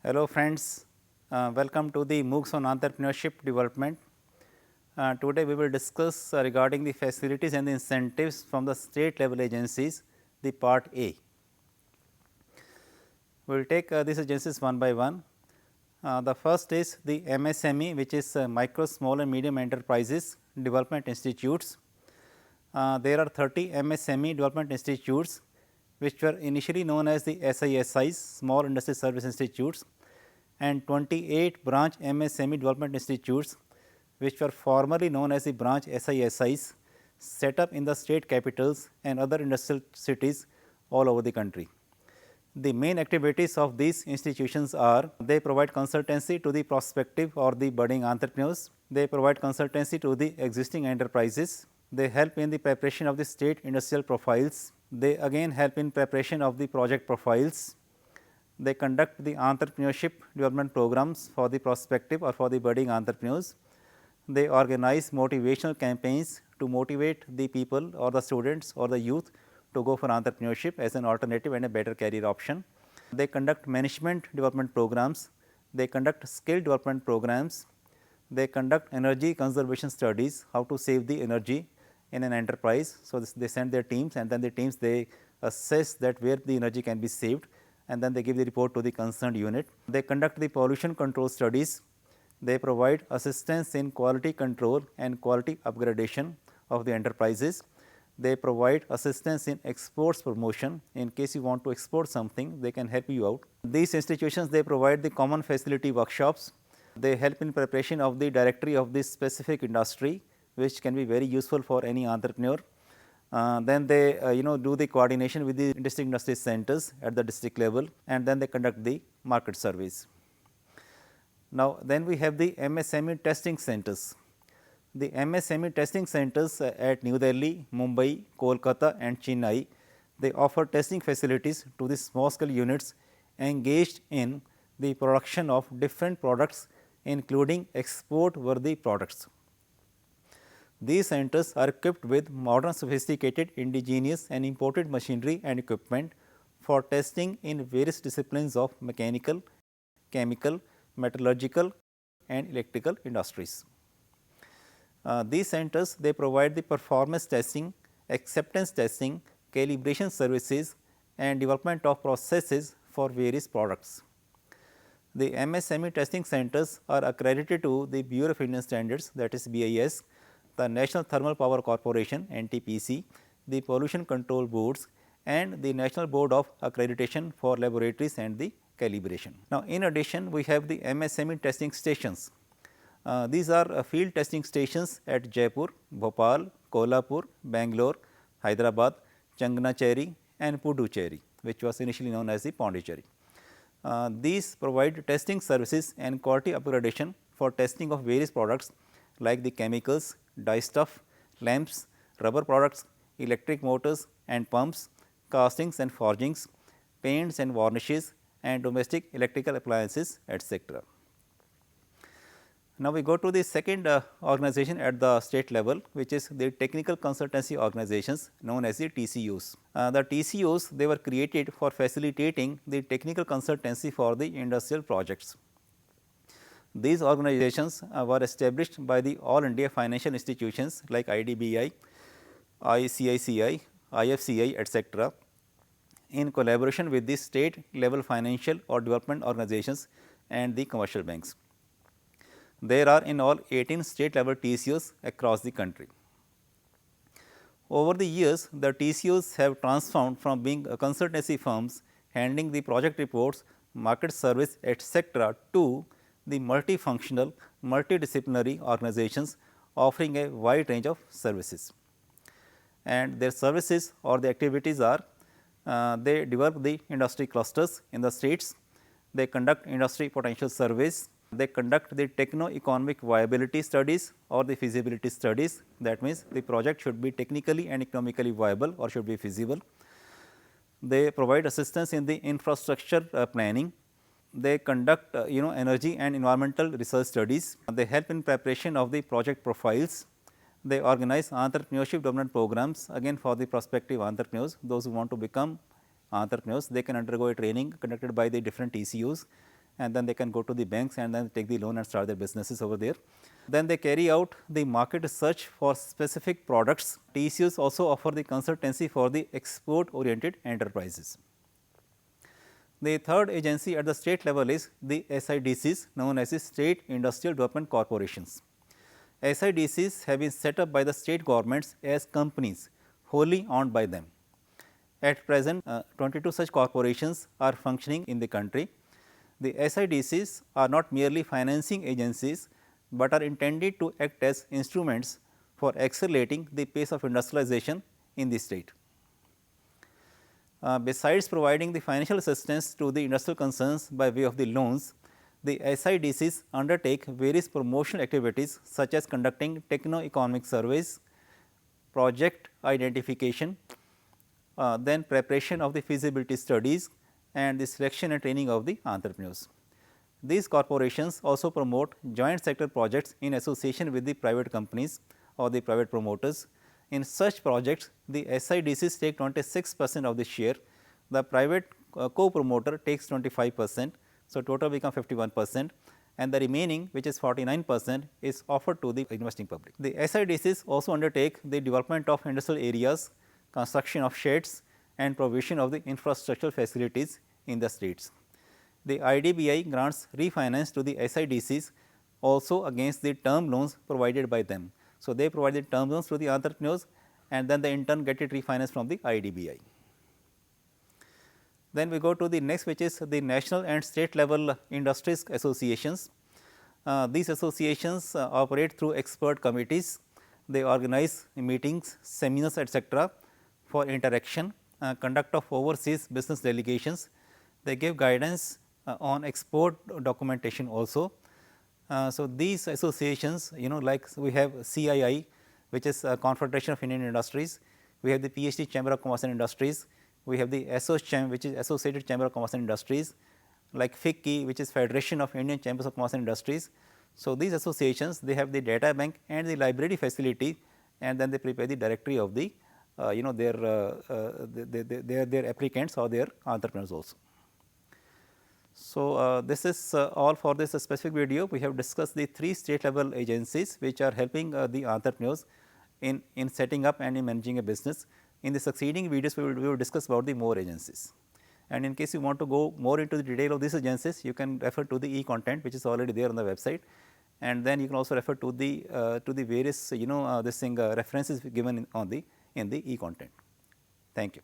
Hello friends, welcome to the MOOCs on Entrepreneurship Development. Today we will discuss regarding the facilities and the incentives from the state level agencies, the part A. We will take these agencies one by one. The first is the MSME, which is Micro, Small and Medium Enterprises Development Institutes. There are 30 MSME development institutes, which were initially known as the SISIs, Small Industry Service Institutes, and 28 branch MSME development institutes, which were formerly known as the branch SISIs, set up in the state capitals and other industrial cities all over the country. The main activities of these institutions are: they provide consultancy to the prospective or the budding entrepreneurs, they provide consultancy to the existing enterprises, they help in the preparation of the state industrial profiles, they again help in preparation of the project profiles, they conduct the entrepreneurship development programs for the prospective or for the budding entrepreneurs, they organize motivational campaigns to motivate the people or the students or the youth to go for entrepreneurship as an alternative and a better career option. They conduct management development programs, they conduct skill development programs, they conduct energy conservation studies, how to save the energy in an enterprise. So, they send their teams and then the teams they assess that where the energy can be saved and then they give the report to the concerned unit. They conduct the pollution control studies, they provide assistance in quality control and quality upgradation of the enterprises. They provide assistance in exports promotion. In case you want to export something, they can help you out. These institutions, they provide the common facility workshops. They help in preparation of the directory of this specific industry, which can be very useful for any entrepreneur. Then they do the coordination with the district industry centers at the district level, and then they conduct the market surveys. Now, then we have the MSME testing centers. The MSME testing centers at New Delhi, Mumbai, Kolkata and Chennai, they offer testing facilities to the small scale units engaged in the production of different products, including export worthy products. These centers are equipped with modern sophisticated indigenous and imported machinery and equipment for testing in various disciplines of mechanical, chemical, metallurgical and electrical industries. These centers, they provide the performance testing, acceptance testing, calibration services and development of processes for various products. The MSME testing centers are accredited to the Bureau of Indian Standards, that is BIS, the National Thermal Power Corporation NTPC, the Pollution Control Boards and the National Board of Accreditation for Laboratories and the Calibration. Now, in addition, we have the MSME testing stations. These are field testing stations at Jaipur, Bhopal, Kolhapur, Bangalore, Hyderabad, Changanacheri and Puducherry, which was initially known as the Pondicherry. These provide testing services and quality upgradation for testing of various products like the chemicals, dyestuff, lamps, rubber products, electric motors and pumps, castings and forgings, paints and varnishes and domestic electrical appliances, etc. Now, we go to the second organization at the state level, which is the technical consultancy organizations known as the TCUs. The TCUs, they were created for facilitating the technical consultancy for the industrial projects. These organizations were established by the all India financial institutions like IDBI, ICICI, IFCI, etc., in collaboration with the state level financial or development organizations and the commercial banks. There are in all 18 state level TCUs across the country. Over the years, the TCUs have transformed from being consultancy firms handling the project reports, market service, etc., to the multifunctional, multidisciplinary organizations offering a wide range of services. And their services or the activities are, they develop the industry clusters in the states, they conduct industry potential surveys, they conduct the techno-economic viability studies or the feasibility studies. That means, the project should be technically and economically viable or should be feasible. They provide assistance in the infrastructure planning. They conduct energy and environmental research studies. They help in preparation of the project profiles. They organize entrepreneurship development programs again for the prospective entrepreneurs, those who want to become entrepreneurs. They can undergo a training conducted by the different TCUs and then they can go to the banks and then take the loan and start their businesses over there. Then they carry out the market research for specific products. TCUs also offer the consultancy for the export oriented enterprises. The third agency at the state level is the SIDCs, known as the State Industrial Development Corporations. SIDCs have been set up by the state governments as companies wholly owned by them. At present, 22 such corporations are functioning in the country. The SIDCs are not merely financing agencies, but are intended to act as instruments for accelerating the pace of industrialization in the state. Besides providing the financial assistance to the industrial concerns by way of the loans, the SIDCs undertake various promotional activities such as conducting techno-economic surveys, project identification, then preparation of the feasibility studies and the selection and training of the entrepreneurs. These corporations also promote joint sector projects in association with the private companies or the private promoters. In such projects, the SIDCs take 26% of the share, the private co-promoter takes 25%. So, total become 51%, and the remaining, which is 49%, is offered to the investing public. The SIDCs also undertake the development of industrial areas, construction of sheds and provision of the infrastructural facilities in the states. The IDBI grants refinance to the SIDCs also against the term loans provided by them. So, they provide the term loans to the entrepreneurs and then they in turn get it refinanced from the IDBI. Then we go to the next, which is the national and state level industries associations. These associations operate through expert committees. They organize meetings, seminars, etc., for interaction, conduct of overseas business delegations. They give guidance on export documentation also. So, these associations, like we have CII, which is Confederation of Indian Industries, we have the PhD Chamber of Commerce and Industries, we have the ASSOCHAM, which is Associated Chamber of Commerce and Industries, like FICCI, which is Federation of Indian Chambers of Commerce and Industries. So, these associations, they have the data bank and the library facility, and then they prepare the directory of the their applicants or their entrepreneurs also. So, this is all for this specific video. We have discussed the 3 state level agencies which are helping the entrepreneurs in setting up and in managing a business. In the succeeding videos, we will discuss about the more agencies. And in case you want to go more into the detail of these agencies, you can refer to the e-content which is already there on the website, and then you can also refer to the various references given in the e-content. Thank you.